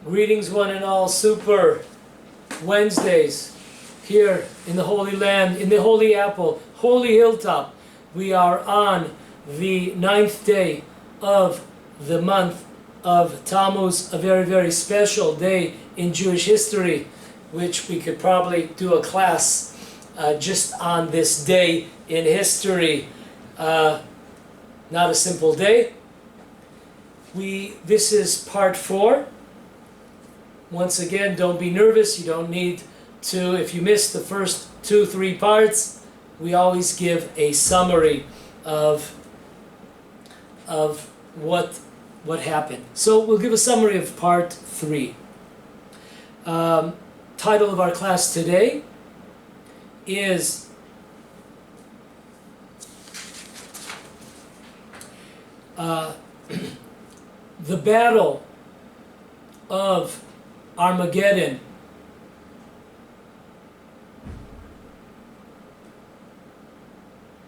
Greetings one and all, Super Wednesdays here in the Holy Land, in the Holy Apple, Holy Hilltop. We are on the 9th day of the month of Tammuz, a very, very special day in Jewish history, which we could probably do a class just on this day in history. Not a simple day. This is part 4. Once again, don't be nervous. You don't need to, if you missed the first 2-3 parts, we always give a summary of what happened. So we'll give a summary of part 3. Title of our class today is the Battle of Armageddon.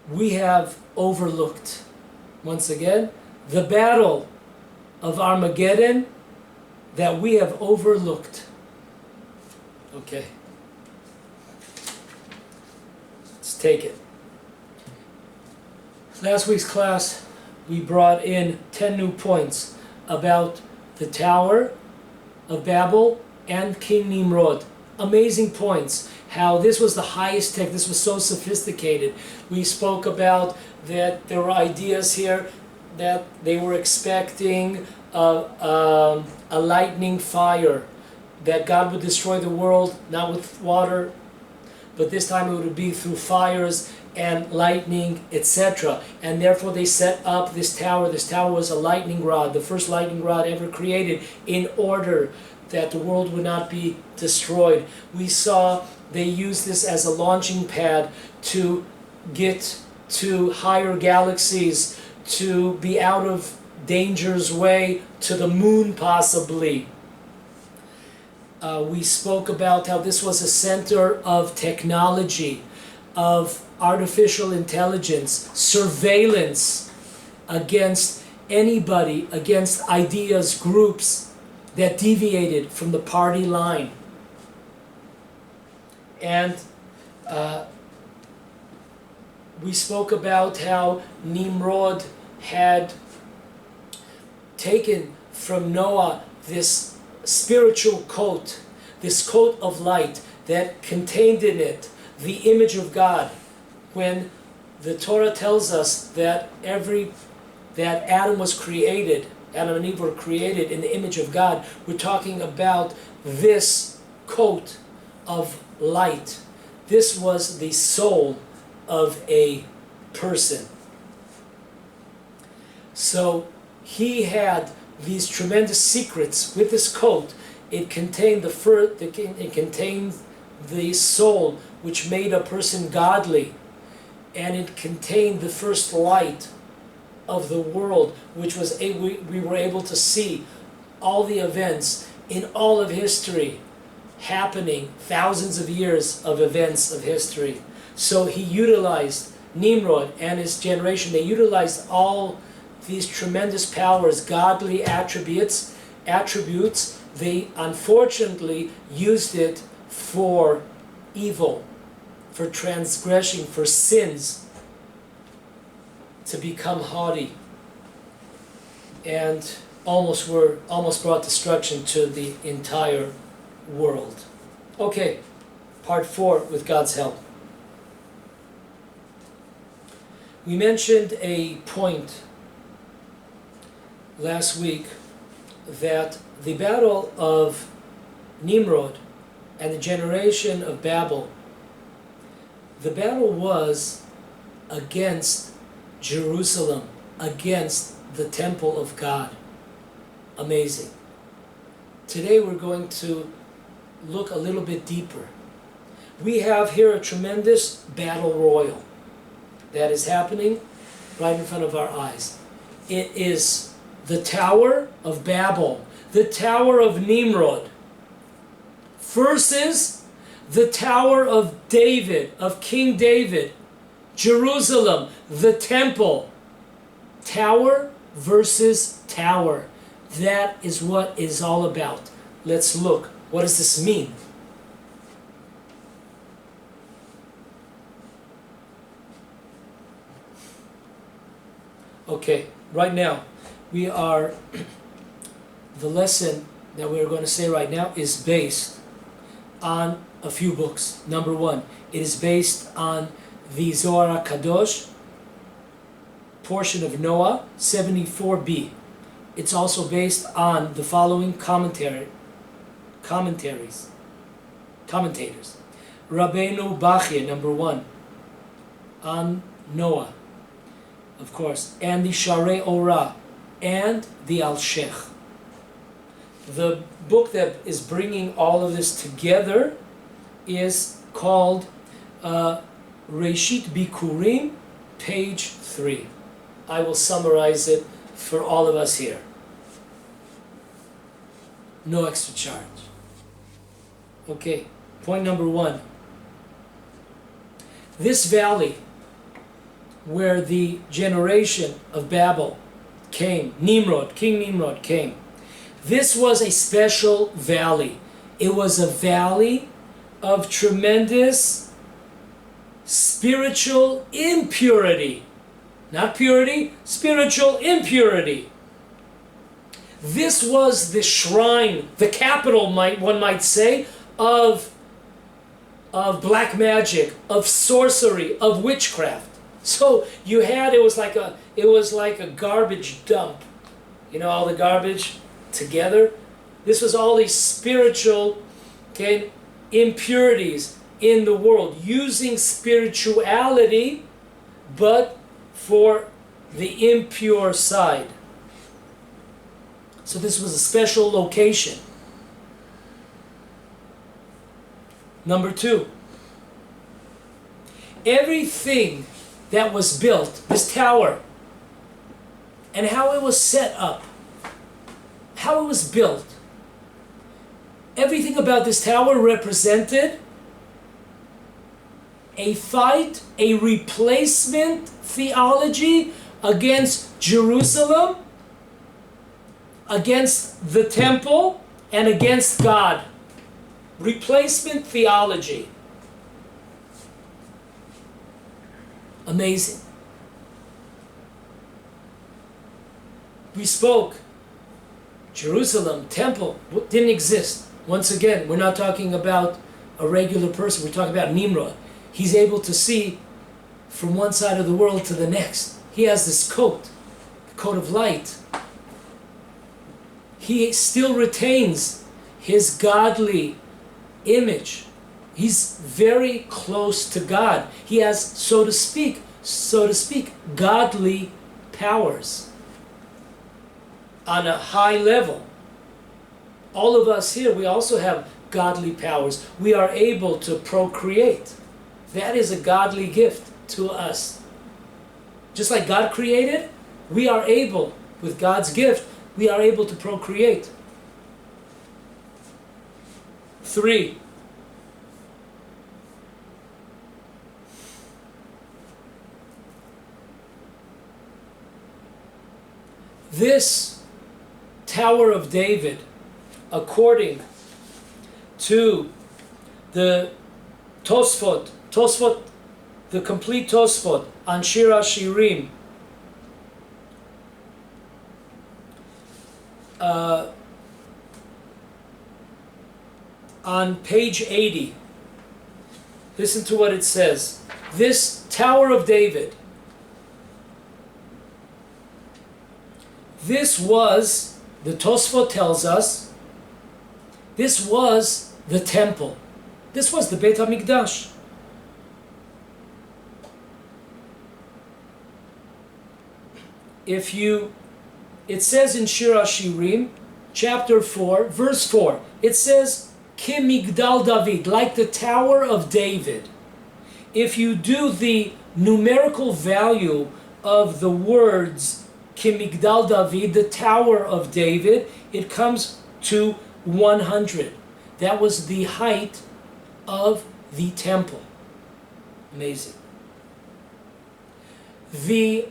We have overlooked. Once again, the Battle of Armageddon that we have overlooked. Okay. Let's take it. Last week's class, we brought in 10 new points about the Tower of Babel and King Nimrod. Amazing points. How this was the highest tech, this was so sophisticated. We spoke about that there were ideas here that they were expecting a lightning fire, that God would destroy the world, not with water, but this time it would be through fires and lightning, etc. And therefore they set up this tower. This tower was a lightning rod, the first lightning rod ever created, in order that the world would not be destroyed. We saw they used this as a launching pad to get to higher galaxies, to be out of danger's way, to the moon possibly. We spoke about how this was a center of technology, of artificial intelligence, surveillance against anybody, against ideas, groups that deviated from the party line. And we spoke about how Nimrod had taken from Noah this spiritual coat, this coat of light that contained in it the image of God. When the Torah tells us that Adam was created, Adam and Eve were created in the image of God, we're talking about this coat of light. This was the soul of a person. So he had these tremendous secrets with this coat. It contained it contained the soul which made a person godly, and it contained the first light of the world, which was we were able to see all the events in all of history happening, thousands of years of events of history. So he utilized, Nimrod and his generation, they utilized all these tremendous powers, godly attributes. They unfortunately used it for evil, for transgression, for sins, to become haughty, and almost brought destruction to the entire world. Okay, part 4 with God's help. We mentioned a point last week that the battle of Nimrod and the generation of Babel, the battle was against Jerusalem, against the temple of God. Amazing. Today we're going to look a little bit deeper. We have here a tremendous battle royal that is happening right in front of our eyes. It is the Tower of Babel, the Tower of Nimrod, versus the Tower of David, of King David, Jerusalem, the temple. Tower versus tower. That is what it's all about. Let's look. What does this mean? Okay, right now, the lesson that we're going to say right now is based on a few books. Number one, it is based on the Zohar HaKadosh, portion of Noah, 74b. It's also based on the following commentators. Rabbeinu Bachya, number one, on Noah, of course, and the Sharei Orah, and the Al-Sheikh. The book that is bringing all of this together is called Reshit Bikurim, page 3. I will summarize it for all of us here. No extra charge. Okay, point number one. This valley where the generation of Babel came, King Nimrod came, this was a special valley. It was a valley of tremendous spiritual impurity. Not purity, spiritual impurity. This was the shrine, the capital, one might say, of black magic, of sorcery, of witchcraft. So you had, it was like a garbage dump. You know, all the garbage together. This was all these spiritual, impurities in the world, using spirituality, but for the impure side. So this was a special location. Number two, everything that was built, this tower, and how it was set up, how it was built, everything about this tower represented a fight, a replacement theology against Jerusalem, against the temple, and against God. Replacement theology. Amazing. We spoke. Jerusalem, temple, didn't exist. Once again, we're not talking about a regular person. We're talking about Nimrod. He's able to see from one side of the world to the next. He has this coat, the coat of light. He still retains his godly image. He's very close to God. He has, so to speak, godly powers on a high level. All of us here, we also have godly powers. We are able to procreate. That is a godly gift to us. Just like God created, we are able, with God's gift, we are able to procreate. 3. This Tower of David, according to the Tosfot, the complete Tosfot on Shir HaShirim, on page 80, listen to what it says. This Tower of David, this was, the Tosfot tells us, this was the temple. This was the Beit HaMikdash. It says in Shir HaShirim, chapter 4, verse 4, it says, Ki Migdal David, like the Tower of David. If you do the numerical value of the words Ki Migdal David, the Tower of David, it comes to 100. That was the height of the temple. Amazing. The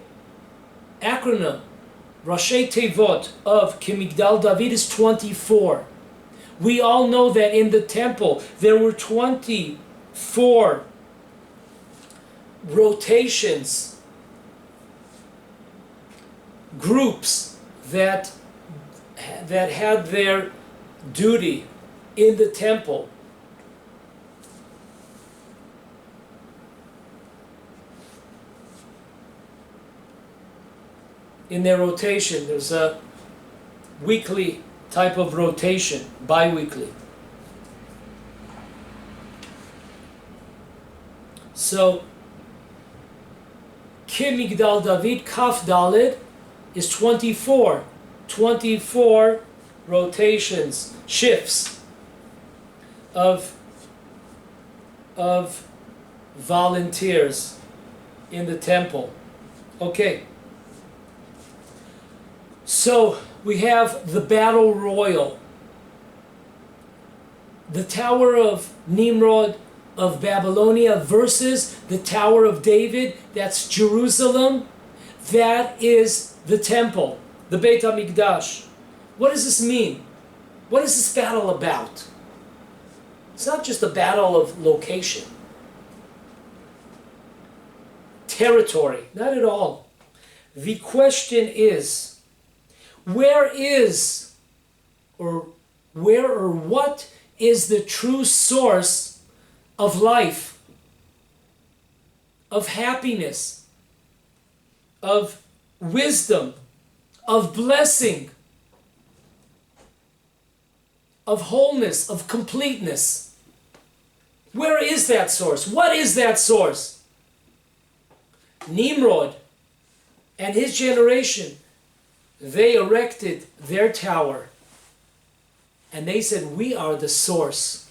acronym, Rashi Tevot, of Ki Migdal David is 24. We all know that in the temple there were 24 rotations, groups that had their duty in the temple. In their rotation, there's a weekly type of rotation, bi-weekly. So, Kim Migdal David Kaf Dalid is 24. 24 rotations, shifts of volunteers in the temple. Okay. So we have the battle royal, the Tower of Nimrod of Babylonia versus the Tower of David, that's Jerusalem, that is the temple, the Beit HaMikdash. What does this mean? What is this battle about? It's not just a battle of location, territory, not at all. The question is, where or what is the true source of life, of happiness, of wisdom, of blessing, of wholeness, of completeness? Where is that source? What is that source? Nimrod and his generation, they erected their tower and they said, we are the source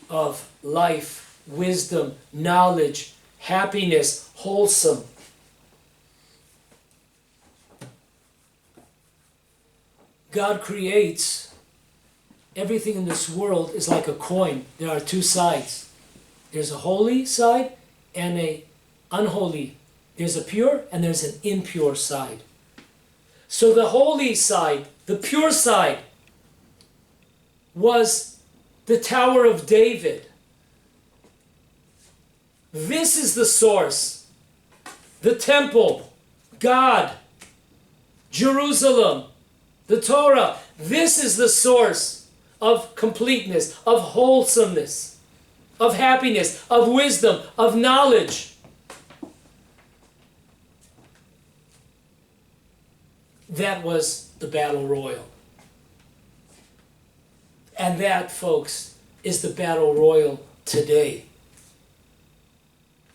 of life, wisdom, knowledge, happiness, wholesome. God creates everything in this world is like a coin. There are two sides. There's a holy side and an unholy. There's a pure and there's an impure side. So the holy side, the pure side, was the Tower of David. This is the source. The temple, God, Jerusalem, the Torah. This is the source of completeness, of wholesomeness, of happiness, of wisdom, of knowledge. That was the battle royal. And that, folks, is the battle royal today.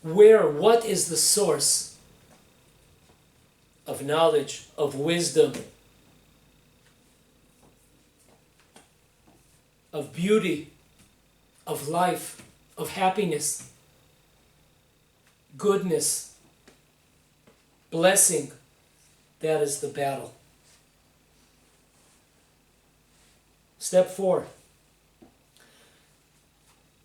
What is the source of knowledge, of wisdom, of beauty, of life, of happiness, goodness, blessing? That is the battle. Step 4.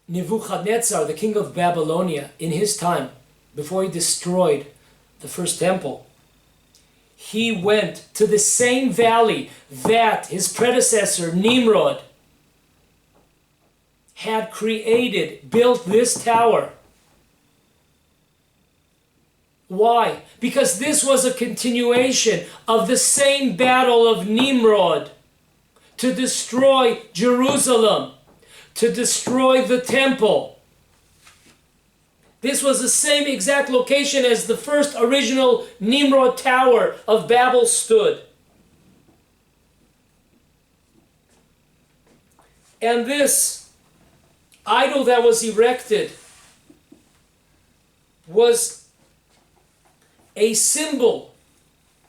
Nebuchadnezzar, the king of Babylonia, in his time, before he destroyed the first temple, he went to the same valley that his predecessor, Nimrod, had created, built this tower. Why? Because this was a continuation of the same battle of Nimrod to destroy Jerusalem, to destroy the temple. This was the same exact location as the first original Nimrod Tower of Babel stood. And this idol that was erected was a symbol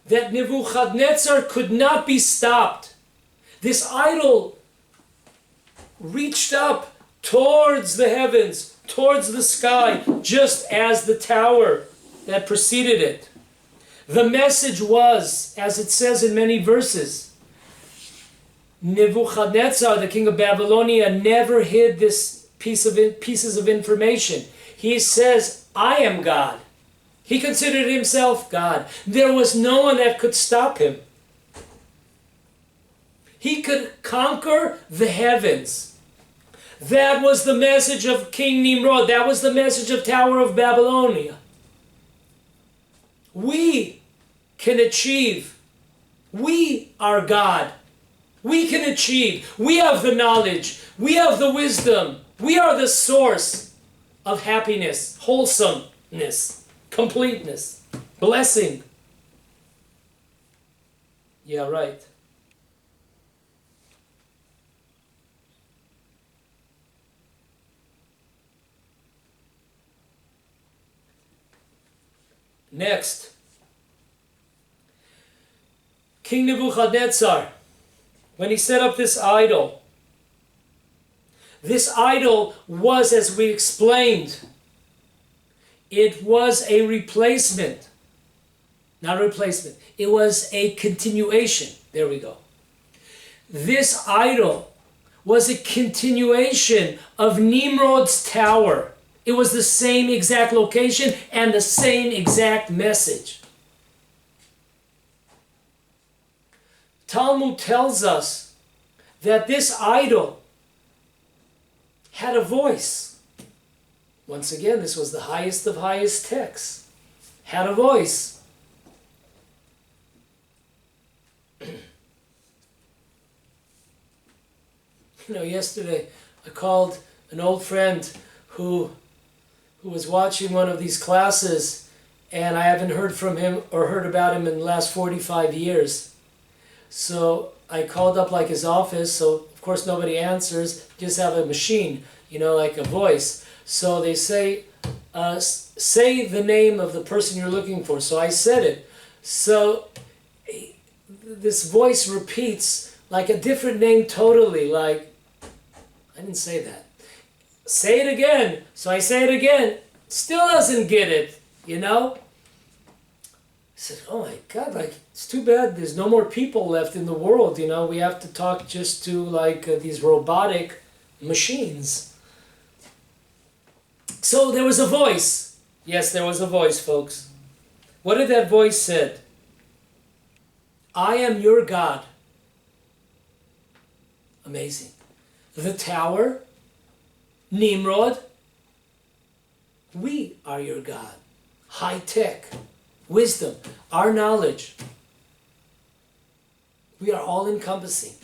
that Nebuchadnezzar could not be stopped. This idol reached up towards the heavens, towards the sky, just as the tower that preceded it. The message was, as it says in many verses, Nebuchadnezzar, the king of Babylonia, never hid this pieces of information. He says, I am God. He considered himself God. There was no one that could stop him. He could conquer the heavens. That was the message of King Nimrod. That was the message of Tower of Babylonia. We can achieve. We are God. We can achieve. We have the knowledge. We have the wisdom. We are the source of happiness, wholesomeness, completeness, blessing. Yeah, right. Next, King Nebuchadnezzar, when he set up this idol was, as we explained, it was a replacement. Not a replacement. It was a continuation. There we go. This idol was a continuation of Nimrod's tower. It was the same exact location and the same exact message. Talmud tells us that this idol had a voice. Once again, this was the highest of highest texts. Had a voice. Yesterday I called an old friend who was watching one of these classes, and I haven't heard from him or heard about him in the last 45 years. So I called up his office, so of course nobody answers, just have a machine, like a voice. So they say the name of the person you're looking for. So I said it. So this voice repeats a different name totally, I didn't say that. Say it again. So I say it again. Still doesn't get it, I said, oh my God, it's too bad there's no more people left in the world, we have to talk just to these robotic machines. So there was a voice. Yes, there was a voice, folks. What did that voice said? I am your God. Amazing. The tower, Nimrod, we are your God. High tech, wisdom, our knowledge. We are all encompassing.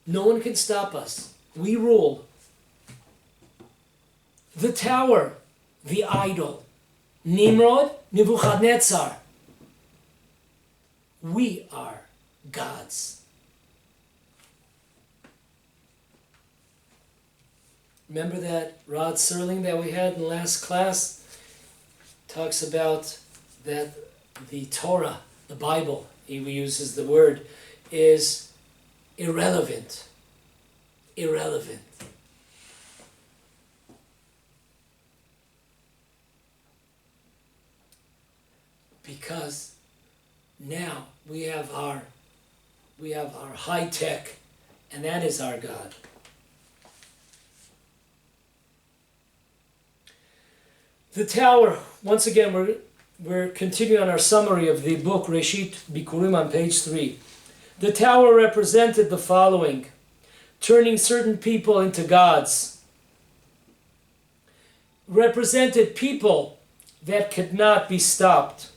No one can stop us. We rule. The tower, the idol, Nimrod, Nebuchadnezzar. We are gods. Remember that Rod Serling that we had in the last class? Talks about that the Torah, the Bible, he uses the word, is irrelevant. Irrelevant. Because now we have our high tech, and that is our God. The tower, once again, we're continuing on our summary of the book Reshit Bikurim on page 3. The tower represented the following: turning certain people into gods, represented people that could not be stopped.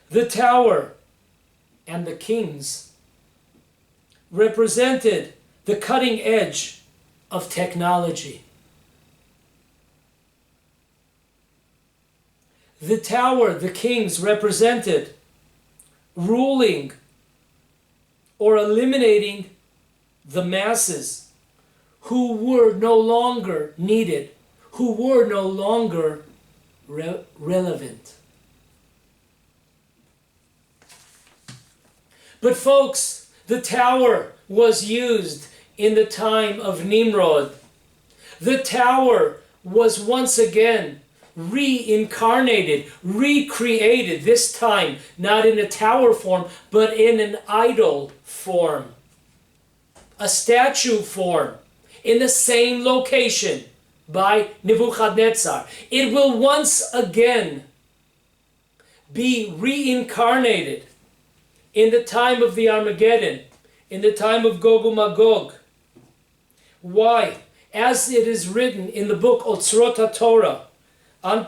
The tower and the kings represented the cutting edge of technology. The tower, the kings, represented ruling or eliminating the masses who were no longer needed, who were no longer relevant. But folks, the tower was used in the time of Nimrod. The tower was once again reincarnated, recreated, this time not in a tower form, but in an idol form, a statue form, in the same location by Nebuchadnezzar. It will once again be reincarnated in the time of the Armageddon, in the time of Gog and Magog. Why? As it is written in the book Otzrot HaTorah, on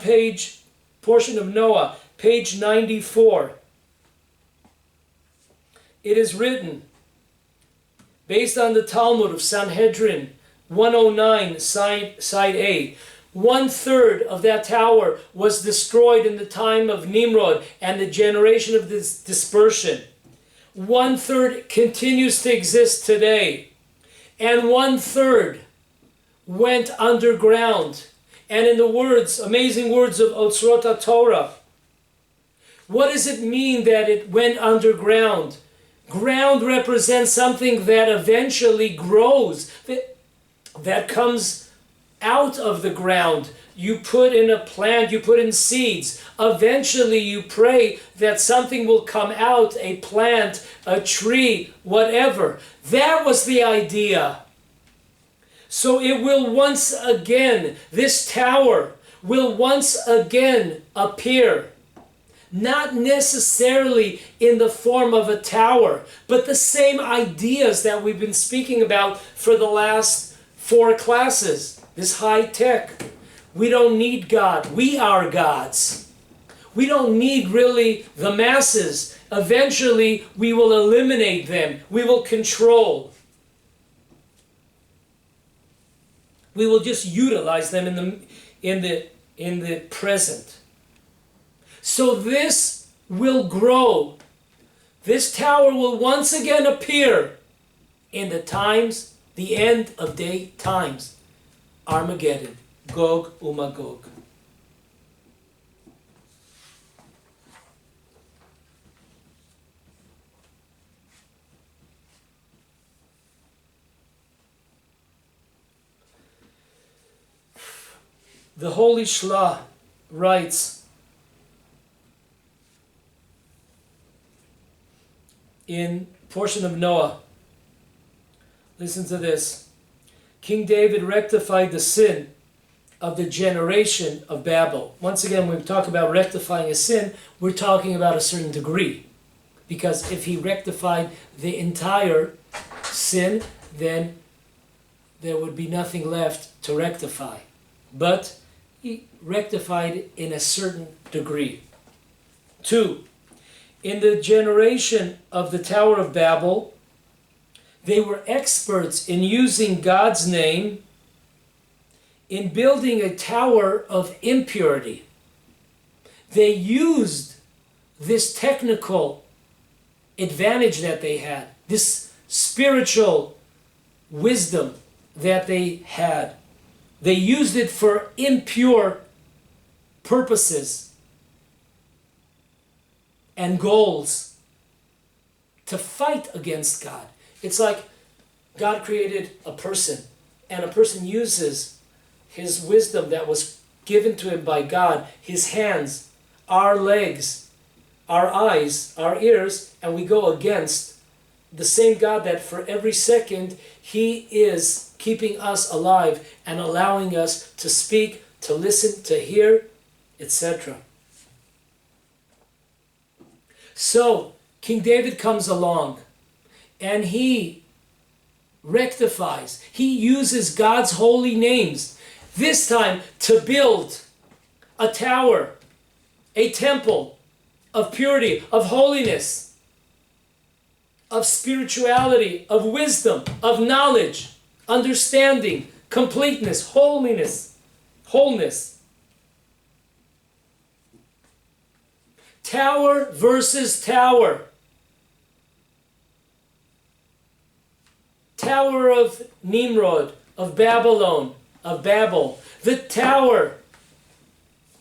portion of Noah, page 94. It is written, based on the Talmud of Sanhedrin 109, side A, 1/3 of that tower was destroyed in the time of Nimrod and the generation of this dispersion. 1/3 continues to exist today. And 1/3 went underground. And in the amazing words of Otzrot HaTorah, what does it mean that it went underground? Ground represents something that eventually grows, that comes out of the ground. You put in a plant, you put in seeds. Eventually you pray that something will come out, a plant, a tree, whatever. That was the idea. So it will once again, this tower will once again appear. Not necessarily in the form of a tower, but the same ideas that we've been speaking about for the last 4 classes. This high tech. We don't need God. We are gods. We don't need really the masses. Eventually, we will eliminate them. We will control. We will just utilize them in the present. So this will grow. This tower will once again appear in the times, the end of day times. Armageddon, Gog and Magog. The Holy Shlah writes in portion of Noah, listen to this. King David rectified the sin of the generation of Babel. Once again, when we talk about rectifying a sin, we're talking about a certain degree. Because if he rectified the entire sin, then there would be nothing left to rectify. But he rectified it in a certain degree. 2. In the generation of the Tower of Babel, they were experts in using God's name in building a tower of impurity. They used this technical advantage that they had, this spiritual wisdom that they had. They used it for impure purposes and goals to fight against God. It's like God created a person, and a person uses his wisdom that was given to him by God, his hands, our legs, our eyes, our ears, and we go against the same God that for every second he is keeping us alive and allowing us to speak, to listen, to hear, etc. So King David comes along and he rectifies. He uses God's holy names, this time to build a tower, a temple of purity, of holiness, of spirituality, of wisdom, of knowledge, understanding, completeness, wholeness. Tower versus tower. Tower of Nimrod, of Babylon, of Babel. The tower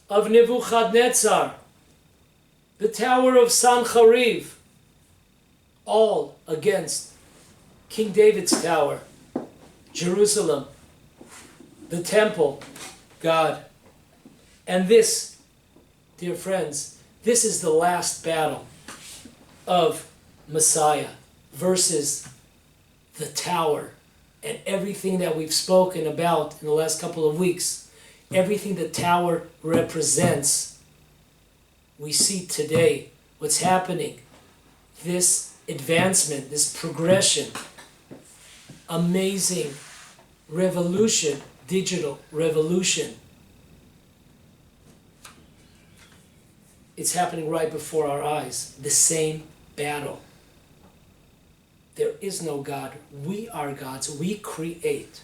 of Nebuchadnezzar. The tower of Sancheriv. All against King David's tower. Jerusalem. The temple. God. And this, dear friends, this is the last battle of Messiah versus the tower and everything that we've spoken about in the last couple of weeks. Everything the tower represents. We see today what's happening. This advancement, this progression, amazing revolution, digital revolution. It's happening right before our eyes. The same battle. There is no God. We are gods. We create.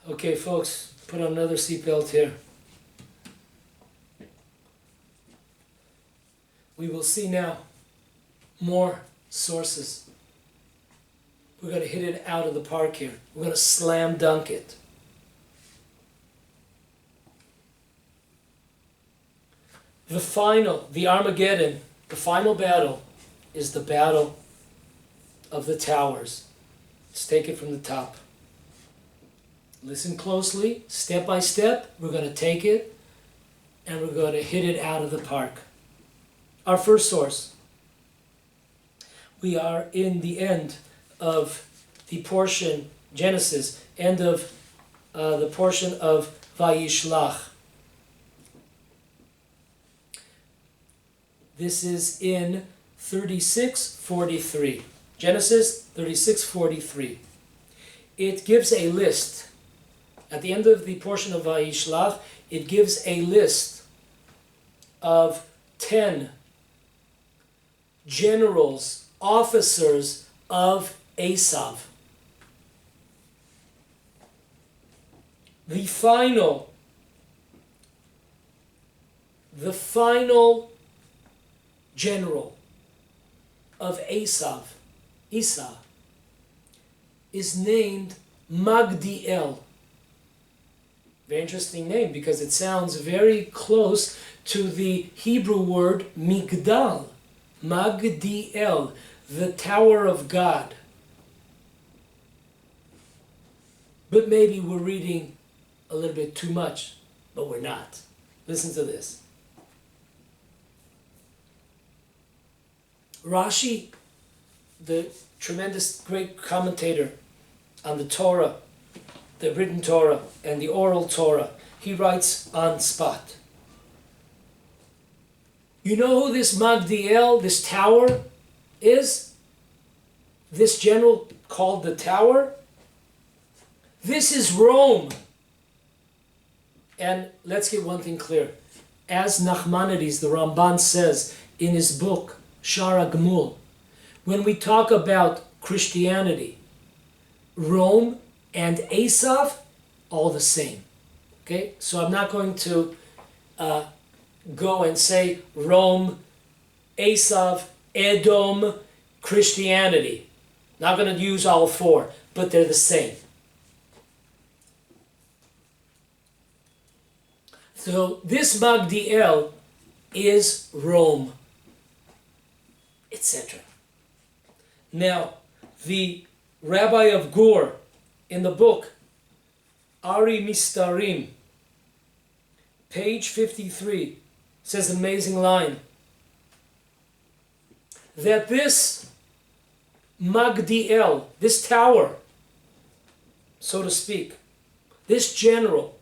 Okay, folks, put on another seatbelt here. We will see now more sources. We're going to hit it out of the park here. We're going to slam dunk it. The Armageddon, the final battle, is the battle of the towers. Let's take it from the top. Listen closely, step by step. We're going to take it and we're going to hit it out of the park. Our first source. We are in the end of the portion, Genesis, end of the portion of Vayishlach. This is in 36:43. Genesis 36:43. It gives a list. At the end of the portion of Vayishlach, it gives a list of 10 generals, officers of Esav. The final general of Esav, Esau, is named Magdiel. Very interesting name because it sounds very close to the Hebrew word Migdal. Magdiel, the Tower of God. But maybe we're reading a little bit too much, but we're not. Listen to this. Rashi, the tremendous great commentator on the Torah, the written Torah and the oral Torah, he writes on spot. You know who this Magdiel, this tower, is? This general called the tower? This is Rome. And let's get one thing clear. As Nachmanides, the Ramban, says in his book, Shara Gmul, when we talk about Christianity, Rome and Esav, all the same. Okay? So I'm not going to go and say Rome, Esav, Edom, Christianity. Not going to use all four, but they're the same. So this Magdiel is Rome, etc. Now, the Rabbi of Gur, in the book Ari Mistarim, page 53, says an amazing line, that this Magdiel, this tower, so to speak, this general,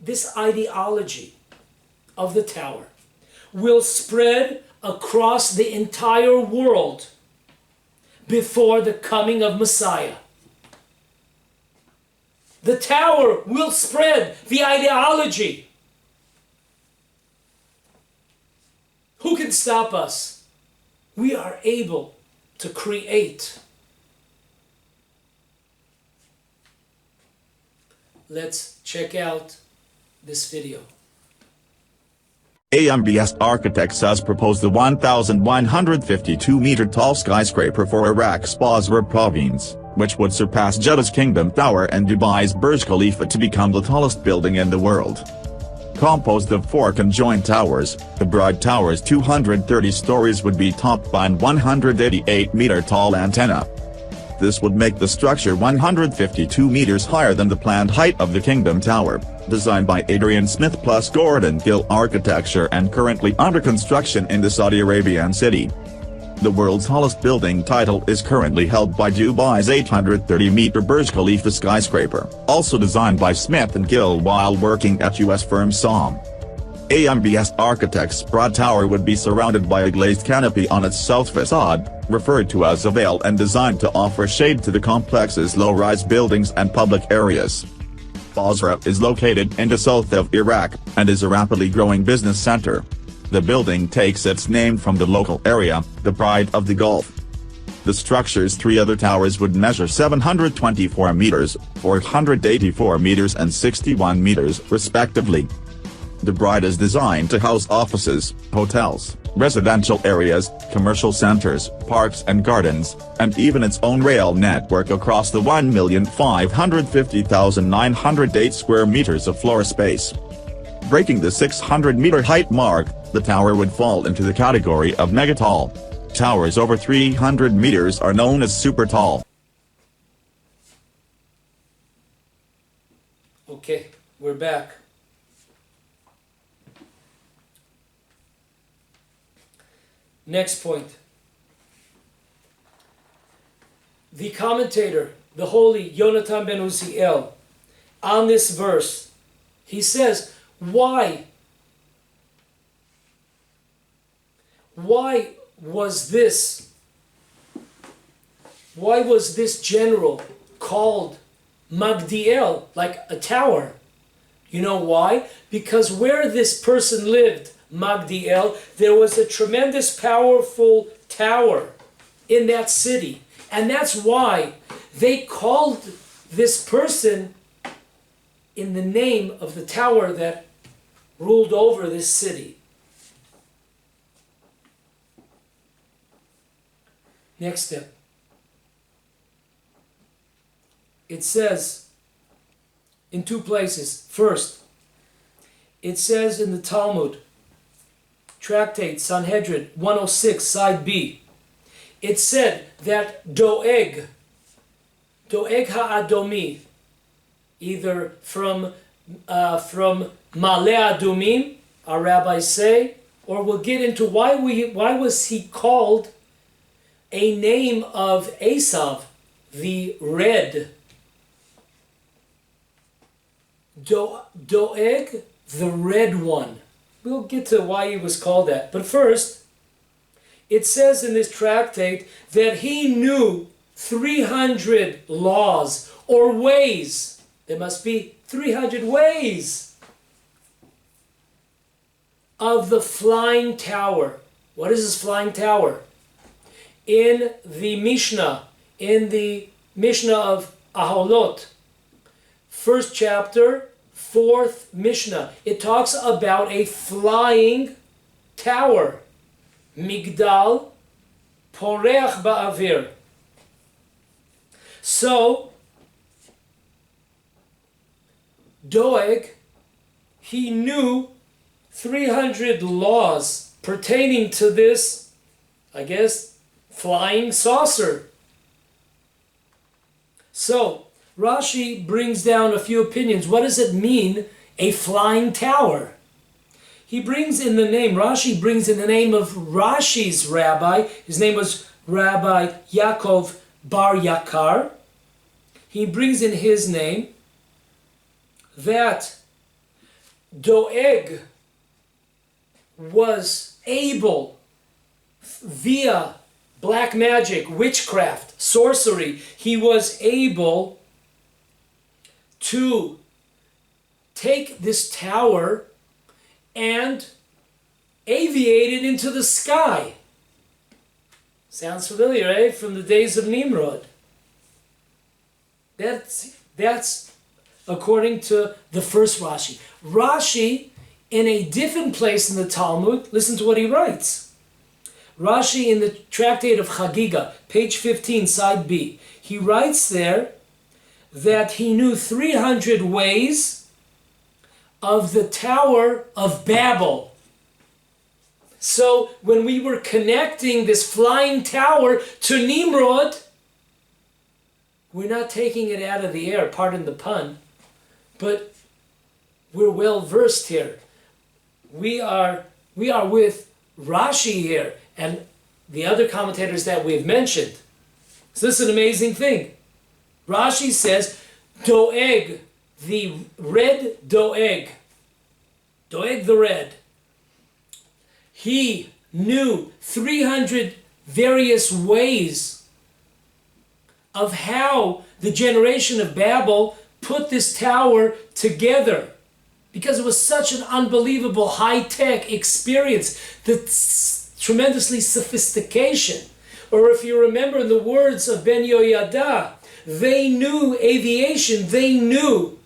this ideology of the tower will spread across the entire world before the coming of Messiah. The tower will spread the ideology. Who can stop us? We are able to create. Let's check out this video. AMBS Architects has proposed the 1,152-meter tall skyscraper for Iraq's Basra province, which would surpass Jeddah's Kingdom Tower and Dubai's Burj Khalifa to become the tallest building in the world. Composed of 4 conjoined towers, the broad tower's 230 stories would be topped by an 188-meter-tall antenna. This would make the structure 152 meters higher than the planned height of the Kingdom Tower, designed by Adrian Smith plus Gordon Gill Architecture and currently under construction in the Saudi Arabian city. The world's tallest building title is currently held by Dubai's 830-meter Burj Khalifa skyscraper, also designed by Smith & Gill while working at US firm SOM. AMBS architects' broad tower would be surrounded by a glazed canopy on its south facade, referred to as a veil, and designed to offer shade to the complex's low-rise buildings and public areas. Basra is located in the south of Iraq, and is a rapidly growing business center. The building takes its name from the local area, the Pride of the Gulf. The structure's three other towers would measure 724 meters, 484 meters and 61 meters, respectively. The Pride is designed to house offices, hotels, residential areas, commercial centers, parks and gardens, and even its own rail network across the 1,550,908 square meters of floor space. Breaking the 600-meter height mark, the tower would fall into the category of megatall. Towers over 300 meters are known as super tall. Okay, we're back. Next point. The commentator, the holy Yonatan ben Uziel, on this verse, he says, why was this general called Magdiel, like a tower? You know why? Because where this person lived, Magdiel, there was a tremendous powerful tower in that city. And that's why they called this person in the name of the tower that ruled over this city. Next step. It says in two places. First, it says in the Talmud, Tractate Sanhedrin 106, side B. It said that Doeg Ha'adomi, either from Male Adumim, our rabbis say, or we'll get into why was he called a name of Esav, the red. Doeg, the red one. We'll get to why he was called that. But first, it says in this tractate that he knew 300 laws or ways. There must be 300 ways of the flying tower. What is this flying tower? In the Mishnah of Aholot, first chapter, fourth Mishnah, it talks about a flying tower. Migdal poreach ba'avir. So, Doeg, he knew 300 laws pertaining to this, I guess, flying saucer. So, Rashi brings down a few opinions. What does it mean, a flying tower? Rashi brings in the name of Rashi's rabbi. His name was Rabbi Yaakov Bar Yakar. He brings in his name that Doeg was able, via black magic, witchcraft, sorcery, he was able to take this tower and aviate it into the sky. Sounds familiar, eh? From the days of Nimrod. That's according to the first Rashi. Rashi, in a different place in the Talmud, listen to what he writes. Rashi in the Tractate of Chagiga, page 15, side B, he writes there that he knew 300 ways of the Tower of Babel. So when we were connecting this flying tower to Nimrod, we're not taking it out of the air, pardon the pun, but we're well versed here. We are with Rashi here and the other commentators that we've mentioned. So this is an amazing thing. Rashi says, Doeg, the red Doeg the red, he knew 300 various ways of how the generation of Babel put this tower together, because it was such an unbelievable high-tech experience, the tremendously sophistication. Or if you remember in the words of Ben Yoyada, they knew aviation, they knew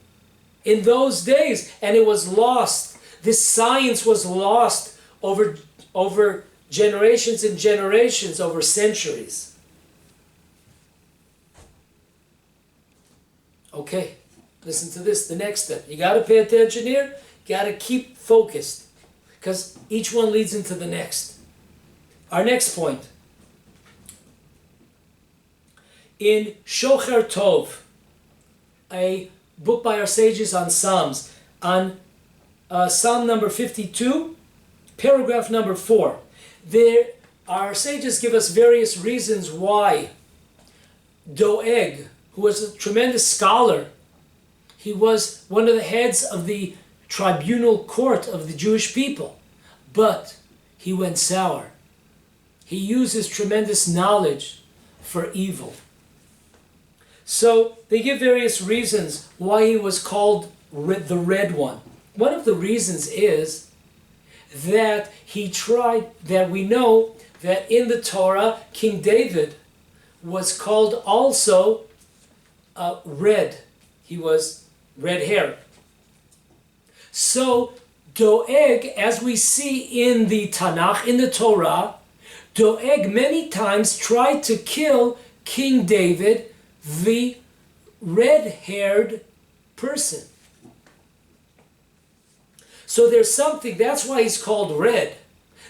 in those days, and it was lost. This science was lost over generations and generations, over centuries. Okay, listen to this, the next step. You got to pay attention here, you got to keep focused, because each one leads into the next. Our next point. In Shocher Tov, a book by our sages on Psalms, on Psalm number 52, paragraph number 4, our sages give us various reasons why Doeg, who was a tremendous scholar, he was one of the heads of the tribunal court of the Jewish people, but he went sour. He used his tremendous knowledge for evil. So they give various reasons why he was called the Red One. One of the reasons is that we know that in the Torah, King David was called also red. He was red hair. So Doeg, as we see in the Tanakh, in the Torah, Doeg many times tried to kill King David, the red-haired person. So there's something, that's why he's called red.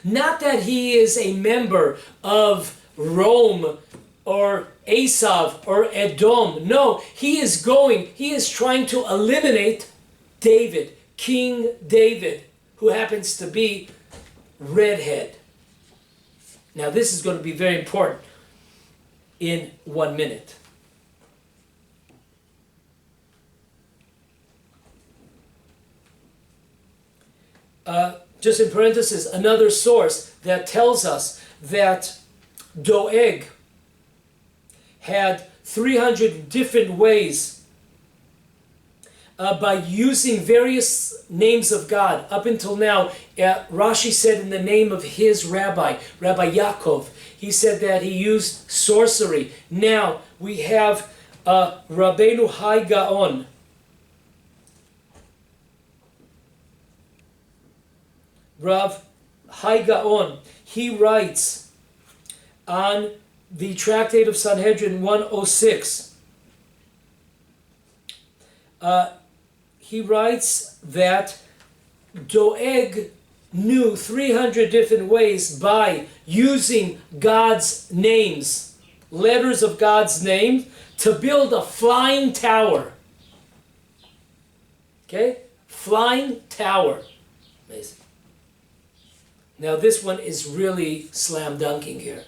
Not that he is a member of Rome or Esav or Edom. No, he is trying to eliminate David, King David, who happens to be redhead. Now this is going to be very important in 1 minute. Just in parenthesis, another source that tells us that Doeg had 300 different ways by using various names of God. Up until now, Rashi said in the name of his rabbi, Rabbi Yaakov, he said that he used sorcery. Now we have Rabbeinu Hai Gaon. Rav Hai Gaon, he writes on the Tractate of Sanhedrin 106. He writes that Doeg knew 300 different ways by using God's names, letters of God's name, to build a flying tower. Okay? Flying tower. Amazing. Now this one is really slam dunking here.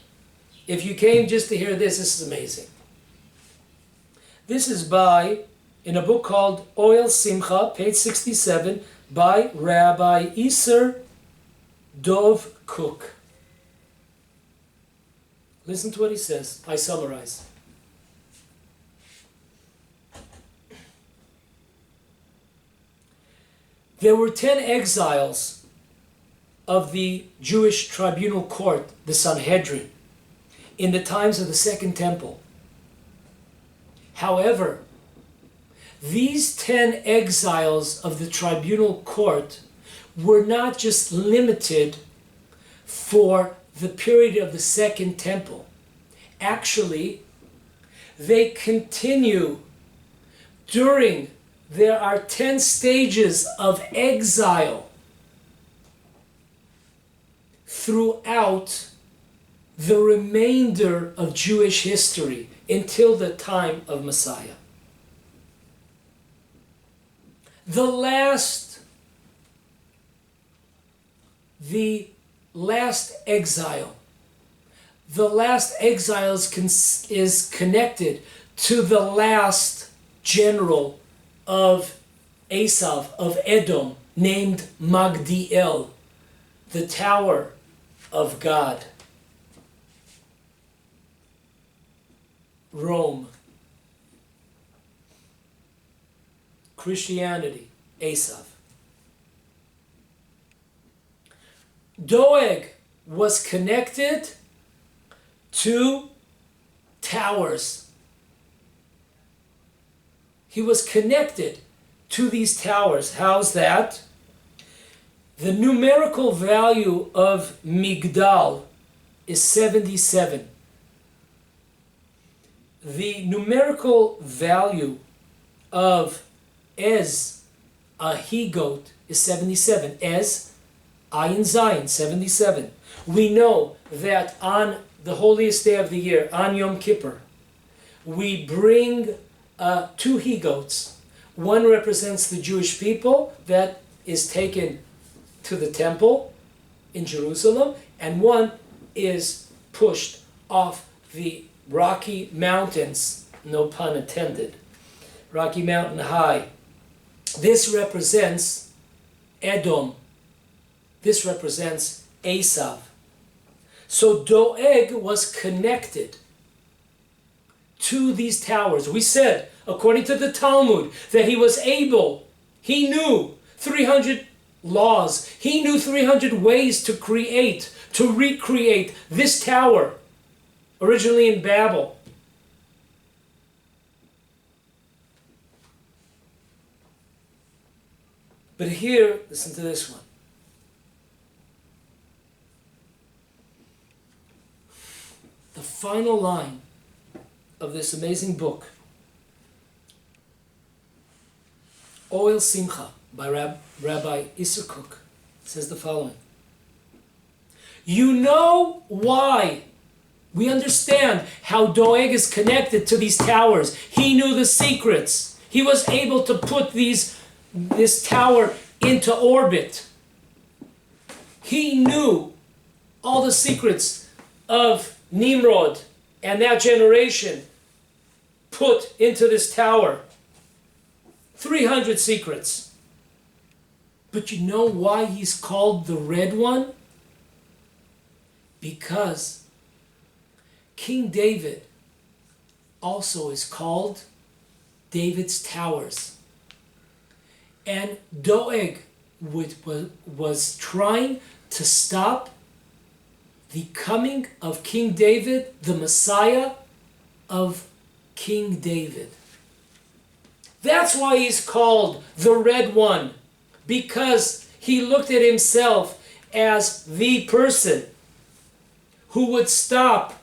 If you came just to hear this, this is amazing. This is in a book called Oil Simcha, page 67, by Rabbi Iser Dov Cook. Listen to what he says. I summarize. There were 10 exiles of the Jewish tribunal court, the Sanhedrin, in the times of the Second Temple. However, these 10 exiles of the tribunal court were not just limited for the period of the Second Temple. Actually, they continue there are 10 stages of exile throughout the remainder of Jewish history until the time of Messiah. The last exile is connected to the last general of Esav, of Edom, named Magdiel. The tower of God. Rome. Christianity, Esav. Doeg was connected to towers. He was connected to these towers. How's that? The numerical value of Migdal is 77. The numerical value of Ez, a he-goat, is 77. Ez, Ayin Zayin, 77. We know that on the holiest day of the year, on Yom Kippur, we bring 2 he-goats. One represents the Jewish people that is taken to the temple in Jerusalem, and one is pushed off the Rocky Mountains, no pun intended, Rocky Mountain High. This represents Edom. This represents Esav. So Doeg was connected to these towers. We said, according to the Talmud, that he was able, he knew 300 laws. He knew 300 ways to create, to recreate this tower, originally in Babel. But here, listen to this one. The final line of this amazing book, Oil Simcha, by Rabbi Isserkook, says the following. You know why. We understand how Doeg is connected to these towers. He knew the secrets. He was able to put this tower into orbit. He knew all the secrets of Nimrod and that generation put into this tower. 300 secrets. But you know why he's called the Red One? Because King David also is called David's Towers. And Doeg was trying to stop the coming of King David, the Messiah of King David. That's why he's called the Red One, because he looked at himself as the person who would stop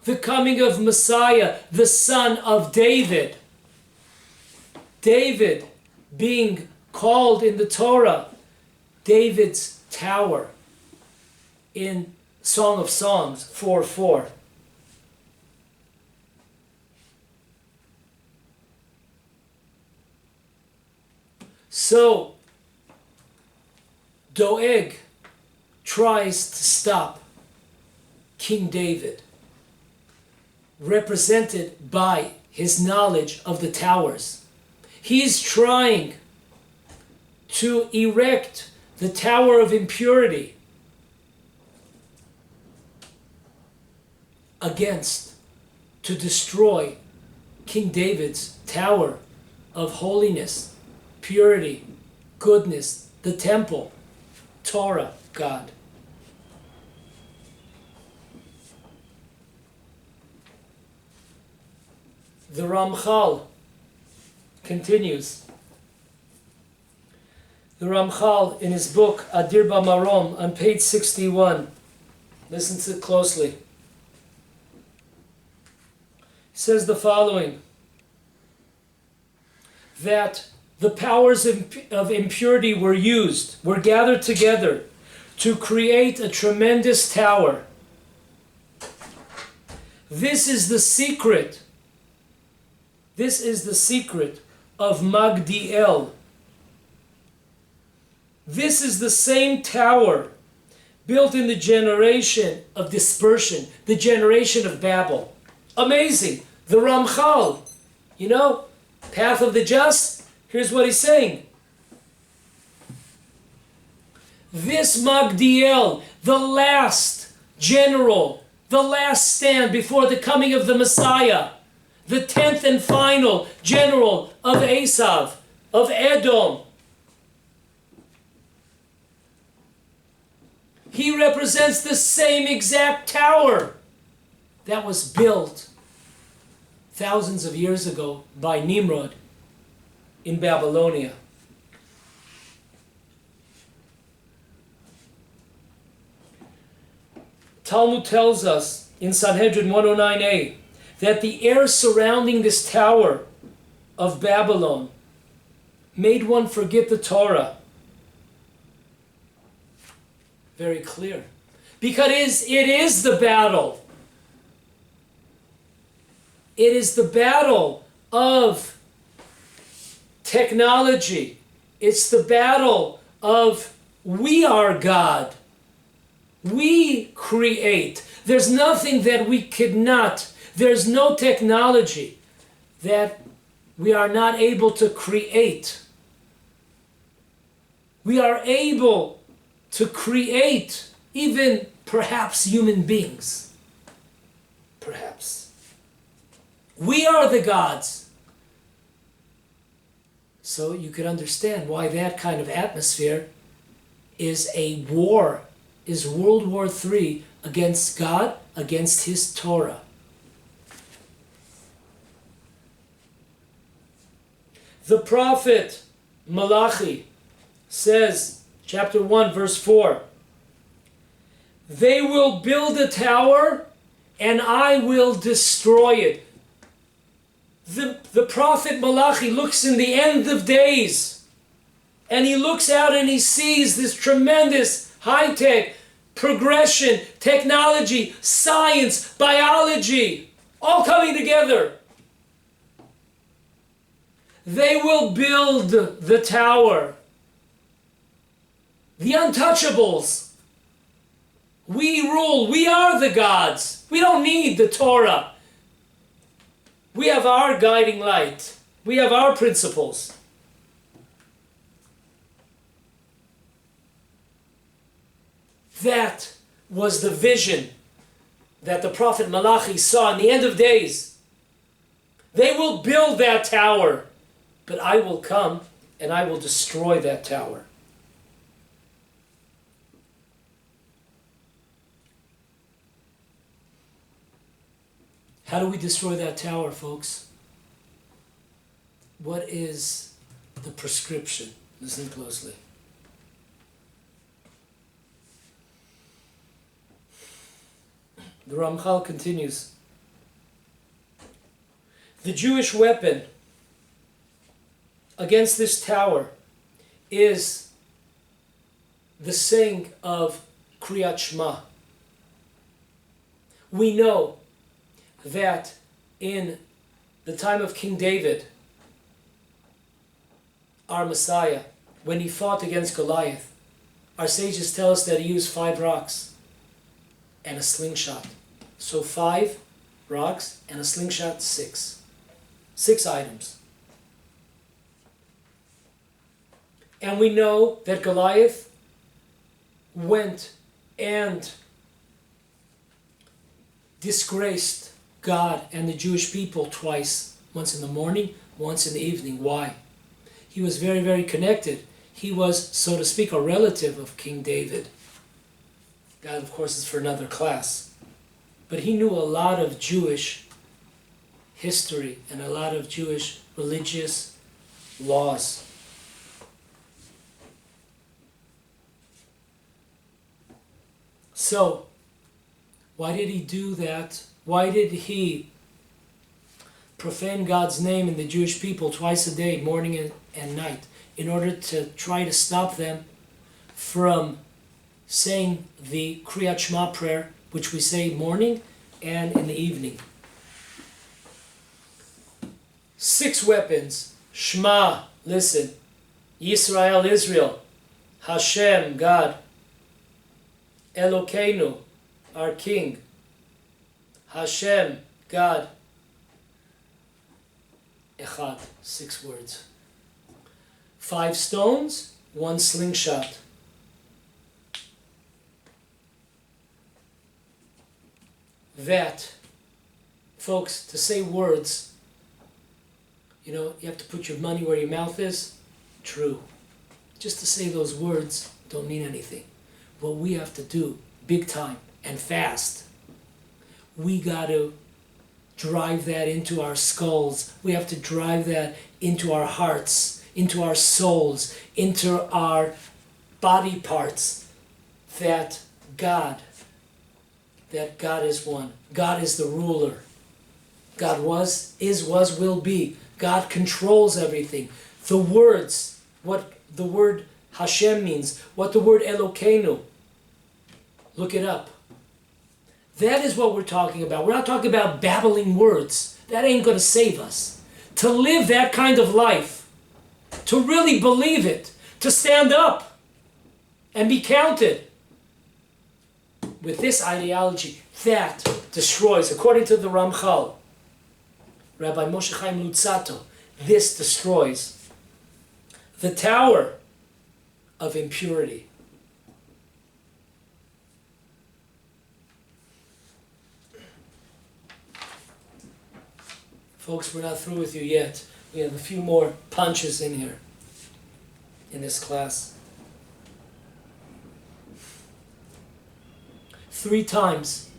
the coming of Messiah, the son of David. David being called in the Torah David's Tower in Song of Songs 4:4. So Doeg tries to stop King David, represented by his knowledge of the towers. He's trying to erect the Tower of Impurity to destroy King David's Tower of Holiness, Purity, Goodness, the Temple, Torah, God. The Ramchal continues. The Ramchal in his book Adir Bamarom on page 61. Listen to it closely. He says the following, that the powers of impurity were gathered together to create a tremendous tower. This is the secret. This is the secret of Magdiel. This is the same tower built in the generation of dispersion, the generation of Babel. Amazing. The Ramchal, Path of the Just. Here's what he's saying. This Magdiel, the last general, the last stand before the coming of the Messiah, the 10th and final general of Esav, of Edom. He represents the same exact tower that was built thousands of years ago by Nimrod in Babylonia. Talmud tells us in Sanhedrin 109a that the air surrounding this tower of Babylon made one forget the Torah. Very clear. Because it is the battle. It is the battle of technology. It's the battle of we are God. We create. There's nothing that we could not. There's no technology that we are not able to create. We are able to create even perhaps human beings. Perhaps. We are the gods. So you could understand why that kind of atmosphere is a war, is World War III against God, against His Torah. The prophet Malachi says, chapter 1, verse 4, they will build a tower and I will destroy it. The prophet Malachi looks in the end of days and he looks out and he sees this tremendous high-tech progression, technology, science, biology, all coming together. They will build the tower. The untouchables. We rule. We are the gods. We don't need the Torah. We have our guiding light. We have our principles. That was the vision that the prophet Malachi saw in the end of days. They will build that tower, but I will come and I will destroy that tower. How do we destroy that tower, folks? What is the prescription? Listen closely. The Ramchal continues. The Jewish weapon against this tower is the saying of Kriyat Shema. We know that in the time of King David, our Messiah, when he fought against Goliath, our sages tell us that he used 5 rocks and a slingshot. So 5 rocks and a slingshot, 6. 6 items. And we know that Goliath went and disgraced God and the Jewish people twice. Once in the morning, once in the evening. Why? He was very, very connected. He was, so to speak, a relative of King David. That, of course, is for another class. But he knew a lot of Jewish history and a lot of Jewish religious laws. So, why did he do that? Why did he profane God's name in the Jewish people twice a day, morning and night, in order to try to stop them from saying the Kriyat Shema prayer, which we say morning and in the evening? 6 weapons. Shema, listen. Yisrael, Israel. Hashem, God. Elokeinu, our King. Hashem, God. Echad, 6 words. 5 stones, 1 slingshot. that, folks, to say words, you have to put your money where your mouth is. True. Just to say those words don't mean anything. What we have to do, big time and fast, we got to drive that into our skulls. We have to drive that into our hearts, into our souls, into our body parts, that God is one. God is the ruler. God was, is, was, will be. God controls everything. The words, what the word Hashem means, what the word Elokeinu, look it up. That is what we're talking about. We're not talking about babbling words. That ain't going to save us. To live that kind of life, to really believe it, to stand up and be counted with this ideology, that destroys, according to the Ramchal, Rabbi Moshe Chaim Luzzatto, this destroys the tower of impurity. Folks, we're not through with you yet. We have a few more punches in here, in this class. 3 times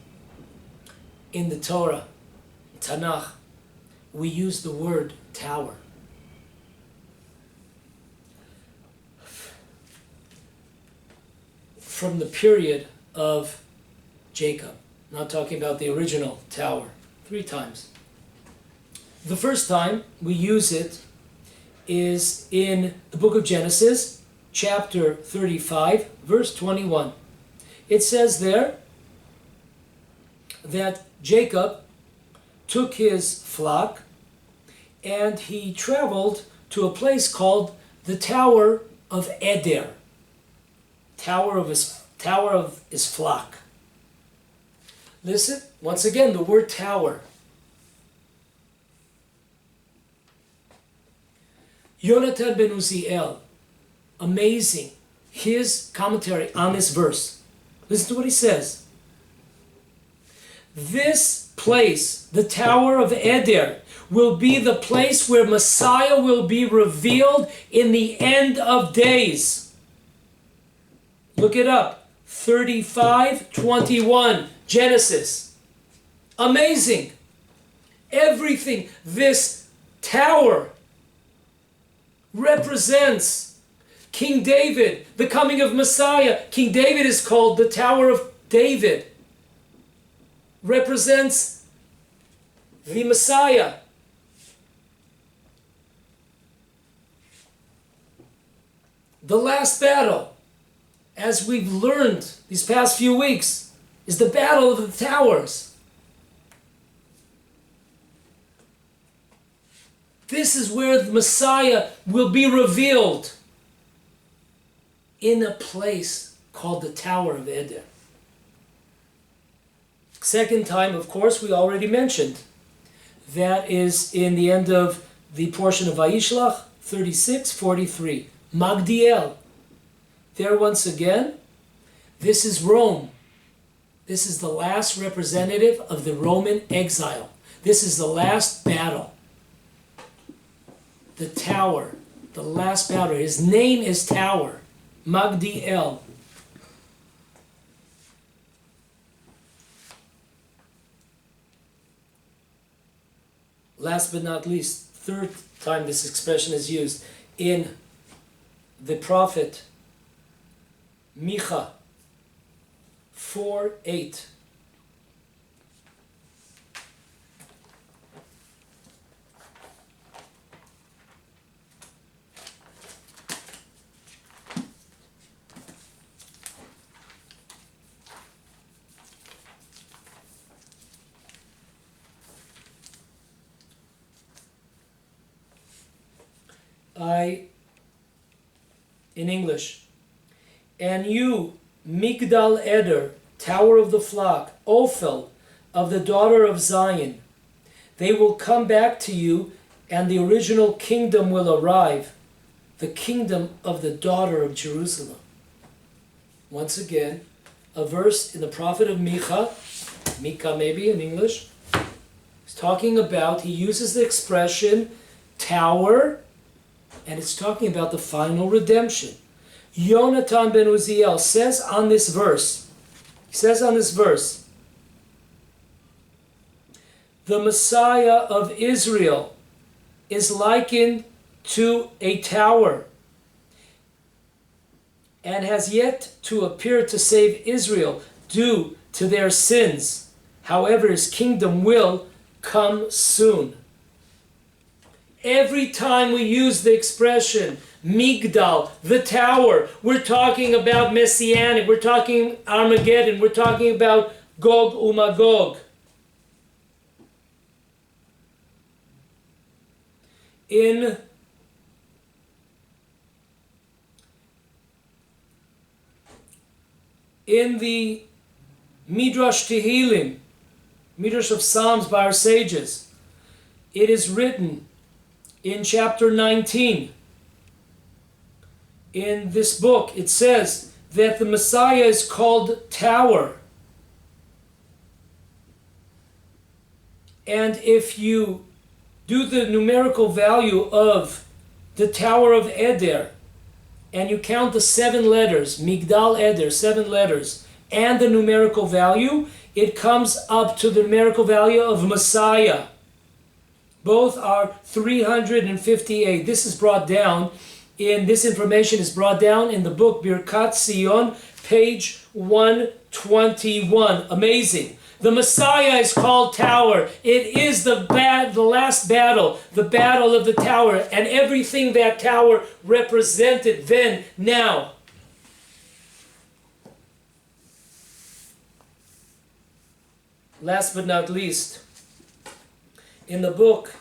in the Torah, Tanakh, we use the word tower. From the period of Jacob. Not talking about the original tower. 3 times. The first time we use it is in the book of Genesis, chapter 35, verse 21. It says there that Jacob took his flock and he traveled to a place called the Tower of Eder. Tower of his flock. Listen, once again, the word tower. Yonatan ben Uziel, amazing, his commentary on this verse. Listen to what he says. This place, the Tower of Eder, will be the place where Messiah will be revealed in the end of days. Look it up. 35:21, Genesis. Amazing. Everything, this tower represents King David, the coming of Messiah. King David is called the Tower of David. Represents the Messiah. The last battle, as we've learned these past few weeks, is the battle of the towers. This is where the Messiah will be revealed in a place called the Tower of Eder. Second time, of course, we already mentioned. That is in the end of the portion of Vayishlach, 36:43. Magdiel. There once again, this is Rome. This is the last representative of the Roman exile. This is the last battle. The tower, the last battle. His name is Tower. Magdiel. Last but not least, third time this expression is used in the prophet Micha 4:8. In English, and you, Migdal Eder, Tower of the Flock, Ophel, of the daughter of Zion, they will come back to you, and the original kingdom will arrive, the kingdom of the daughter of Jerusalem. Once again, a verse in the prophet of Micha, Mika maybe in English. He's talking about, he uses the expression tower, and it's talking about the final redemption. Yonatan ben Uziel says on this verse, the Messiah of Israel is likened to a tower and has yet to appear to save Israel due to their sins. However, his kingdom will come soon. Every time we use the expression Migdal, the tower, we're talking about Messianic, we're talking Armageddon, we're talking about Gog Umagog. In the Midrash Tehillim, Midrash of Psalms by our sages, it is written in chapter 19. In this book, it says that the Messiah is called Tower. And if you do the numerical value of the Tower of Eder, and you count the 7 letters, Migdal Eder, 7 letters, and the numerical value, it comes up to the numerical value of Messiah. Both are 358. This information is brought down in the book Birkat Sion, page 121. Amazing. The Messiah is called Tower. It is the last battle, the battle of the tower, and everything that tower represented then, now. Last but not least, in the book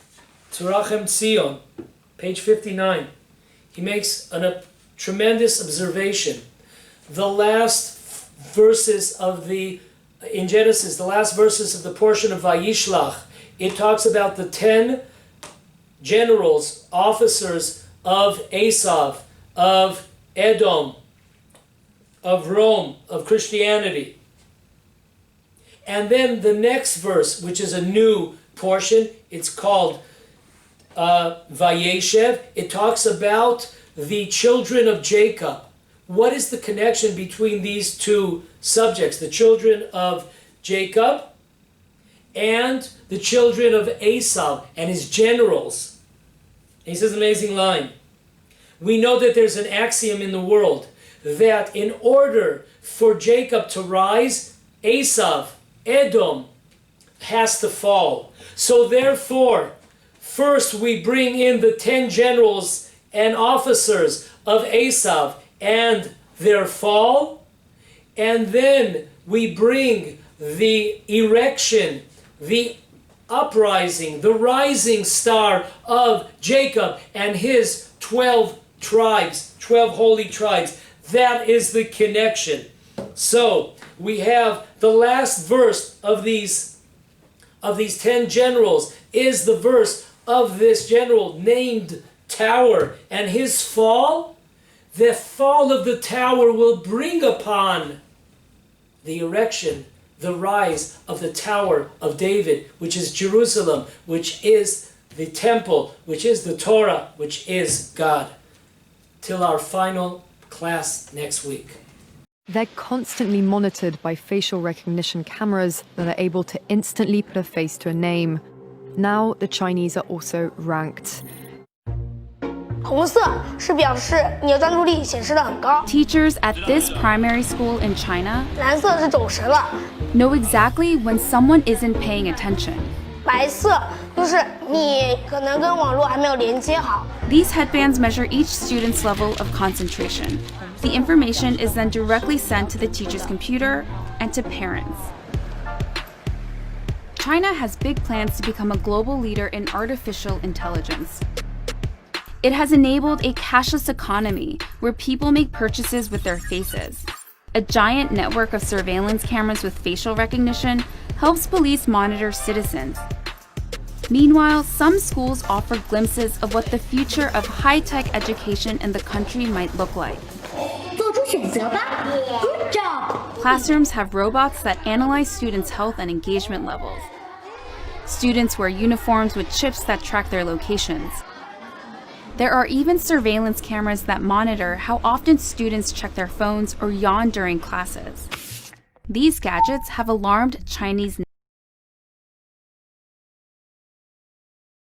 Terachem Tzion, page 59, he makes a tremendous observation. The last verses in Genesis, the last verses of the portion of Vayishlach, it talks about the 10 generals, officers of Esav, of Edom, of Rome, of Christianity. And then the next verse, which is a new portion, it's called Vayeshev. It talks about the children of Jacob. What is the connection between these two subjects? The children of Jacob and the children of Esau and his generals. And he says an amazing line. We know that there's an axiom in the world that in order for Jacob to rise, Esau, Edom, has to fall. So therefore, first we bring in the 10 generals and officers of Esau and their fall, and then we bring the erection, the uprising, the rising star of Jacob and his 12 tribes, 12 holy tribes. That is the connection. So we have the last verse of these 10 generals is the verse of this general named Tower, and his fall. The fall of the tower will bring upon the erection, the rise of the Tower of David, which is Jerusalem, which is the temple, which is the Torah, which is God. Till our final class next week. They're constantly monitored by facial recognition cameras that are able to instantly put a face to a name. Now the Chinese are also ranked. 红色是表示你的专注力显示得很高。 Teachers at this primary school in China 蓝色是走神了。 know exactly when someone isn't paying attention. 白色就是你可能跟网络还没有连接好。 These headbands measure each student's level of concentration. The information is then directly sent to the teacher's computer and to parents. China has big plans to become a global leader in artificial intelligence. It has enabled a cashless economy where people make purchases with their faces. A giant network of surveillance cameras with facial recognition helps police monitor citizens. Meanwhile, some schools offer glimpses of what the future of high-tech education in the country might look like. 做出选择吧。Good job. Classrooms have robots that analyze students' health and engagement levels. Students wear uniforms with chips that track their locations. There are even surveillance cameras that monitor how often students check their phones or yawn during classes. These gadgets have alarmed Chinese